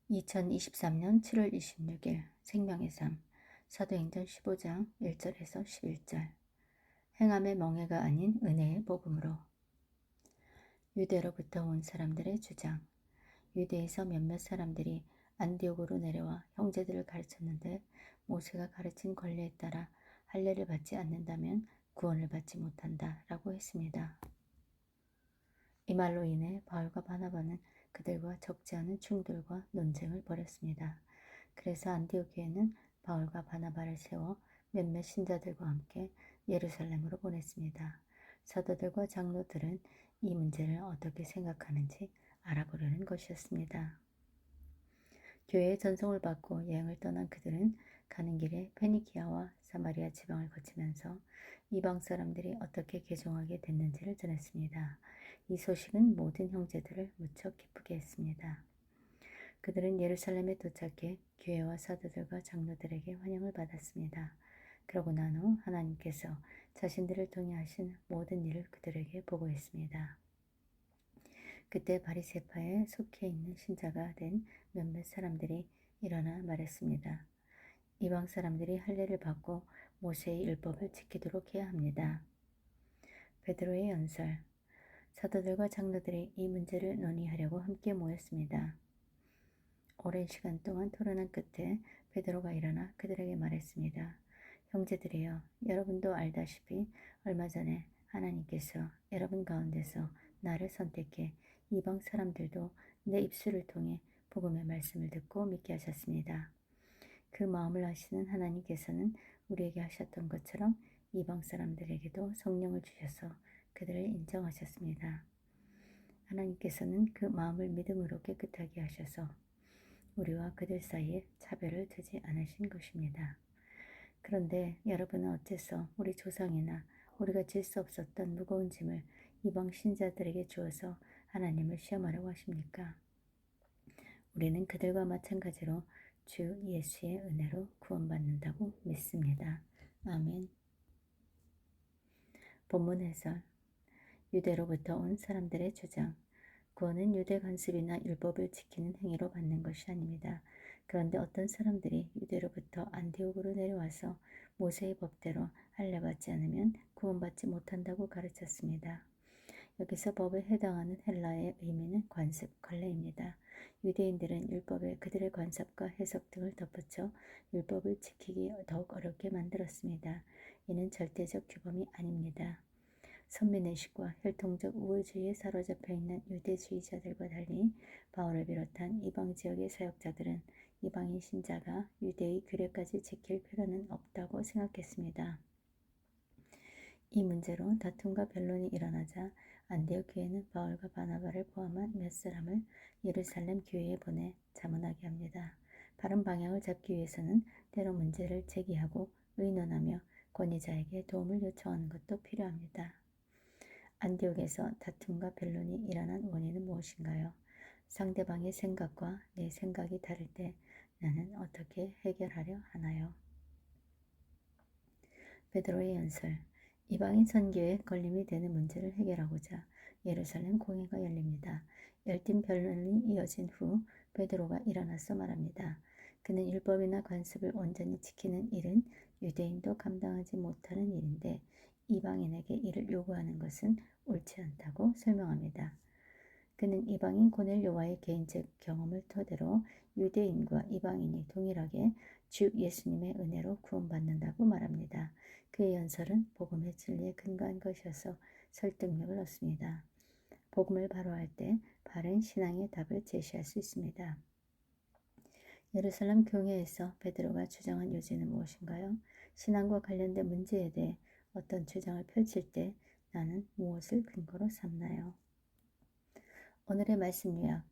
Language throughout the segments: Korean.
2023년 7월 26일 생명의 삶 사도행전 15장 1절에서 11절 행함의 멍에가 아닌 은혜의 복음으로 유대로부터 온 사람들의 주장 유대에서 몇몇 사람들이 안디옥으로 내려와 형제들을 가르쳤는데 모세가 가르친 권례에 따라 할례를 받지 않는다면 구원을 받지 못한다 라고 했습니다. 이 말로 인해 바울과 바나바는 그들과 적지 않은 충돌과 논쟁을 벌였습니다. 그래서 안디옥 교회는 바울과 바나바를 세워 몇몇 신자들과 함께 예루살렘으로 보냈습니다. 사도들과 장로들은 이 문제를 어떻게 생각하는지 알아보려는 것이었습니다. 교회의 전송을 받고 여행을 떠난 그들은 가는 길에 페니키아와 사마리아 지방을 거치면서 이방 사람들이 어떻게 개종하게 됐는지를 전했습니다. 이 소식은 모든 형제들을 무척 기쁘게 했습니다. 그들은 예루살렘에 도착해 교회와 사도들과 장로들에게 환영을 받았습니다. 그러고 난 후 하나님께서 자신들을 통해 하신 모든 일을 그들에게 보고했습니다. 그때 바리새파에 속해 있는 신자가 된 몇몇 사람들이 일어나 말했습니다. 이방 사람들이 할례를 받고 모세의 율법을 지키도록 해야 합니다. 베드로의 연설 사도들과 장로들이 이 문제를 논의하려고 함께 모였습니다. 오랜 시간 동안 토론한 끝에 베드로가 일어나 그들에게 말했습니다. 형제들이여, 여러분도 알다시피 얼마 전에 하나님께서 여러분 가운데서 나를 선택해 이방 사람들도 내 입술을 통해 복음의 말씀을 듣고 믿게 하셨습니다. 그 마음을 아시는 하나님께서는 우리에게 하셨던 것처럼 이방 사람들에게도 성령을 주셔서 그들을 인정하셨습니다. 하나님께서는 그 마음을 믿음으로 깨끗하게 하셔서 우리와 그들 사이에 차별을 두지 않으신 것입니다. 그런데 여러분은 어째서 우리 조상이나 우리가 질 수 없었던 무거운 짐을 이방 신자들에게 주어서 하나님을 시험하려고 하십니까? 우리는 그들과 마찬가지로 주 예수의 은혜로 구원받는다고 믿습니다. 아멘. 본문 해설 유대로부터 온 사람들의 주장 구원은 유대 관습이나 율법을 지키는 행위로 받는 것이 아닙니다. 그런데 어떤 사람들이 유대로부터 안디옥으로 내려와서 모세의 법대로 할례 받지 않으면 구원받지 못한다고 가르쳤습니다. 여기서 법에 해당하는 헬라어의 의미는 관습, 관례입니다. 유대인들은 율법에 그들의 관습과 해석 등을 덧붙여 율법을 지키기 더욱 어렵게 만들었습니다. 이는 절대적 규범이 아닙니다. 선민의식과 혈통적 우월주의에 사로잡혀 있는 유대주의자들과 달리 바울을 비롯한 이방 지역의 사역자들은 이방인 신자가 유대의 규례까지 지킬 필요는 없다고 생각했습니다. 이 문제로 다툼과 변론이 일어나자 안디옥 교회는 바울과 바나바를 포함한 몇 사람을 예루살렘 교회에 보내 자문하게 합니다. 바른 방향을 잡기 위해서는 때로 문제를 제기하고 의논하며 권위자에게 도움을 요청하는 것도 필요합니다. 안디옥에서 다툼과 변론이 일어난 원인은 무엇인가요? 상대방의 생각과 내 생각이 다를 때 나는 어떻게 해결하려 하나요? 베드로의 연설 이방인 선교에 걸림이 되는 문제를 해결하고자 예루살렘 공회가 열립니다. 열띤 변론이 이어진 후 베드로가 일어나서 말합니다. 그는 율법이나 관습을 온전히 지키는 일은 유대인도 감당하지 못하는 일인데 이방인에게 이를 요구하는 것은 옳지 않다고 설명합니다. 그는 이방인 고넬료와의 개인적 경험을 토대로 유대인과 이방인이 동일하게 주 예수님의 은혜로 구원받는다고 말합니다. 그의 연설은 복음의 진리에 근거한 것이어서 설득력을 얻습니다. 복음을 바로할 때 바른 신앙의 답을 제시할 수 있습니다. 예루살렘 교회에서 베드로가 주장한 요지는 무엇인가요? 신앙과 관련된 문제에 대해 어떤 주장을 펼칠 때 나는 무엇을 근거로 삼나요? 오늘의 말씀 요약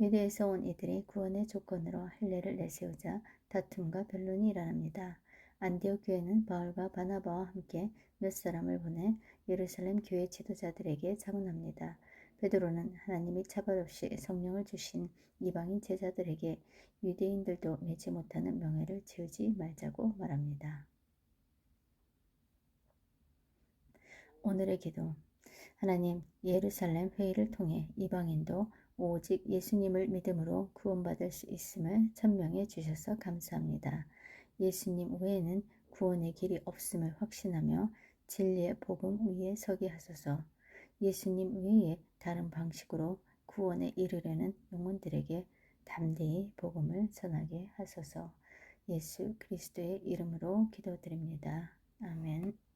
유대에서 온 이들이 구원의 조건으로 할례를 내세우자 다툼과 변론이 일어납니다. 안디옥 교회는 바울과 바나바와 함께 몇 사람을 보내 예루살렘 교회 지도자들에게 자문합니다. 베드로는 하나님이 차별 없이 성령을 주신 이방인 제자들에게 유대인들도 믿지 못하는 명예를 지우지 말자고 말합니다. 오늘의 기도 하나님, 예루살렘 회의를 통해 이방인도 오직 예수님을 믿음으로 구원받을 수 있음을 천명해 주셔서 감사합니다. 예수님 외에는 구원의 길이 없음을 확신하며 진리의 복음 위에 서게 하소서. 예수님 외에 다른 방식으로 구원에 이르려는 영혼들에게 담대히 복음을 전하게 하소서. 예수 그리스도의 이름으로 기도드립니다. 아멘.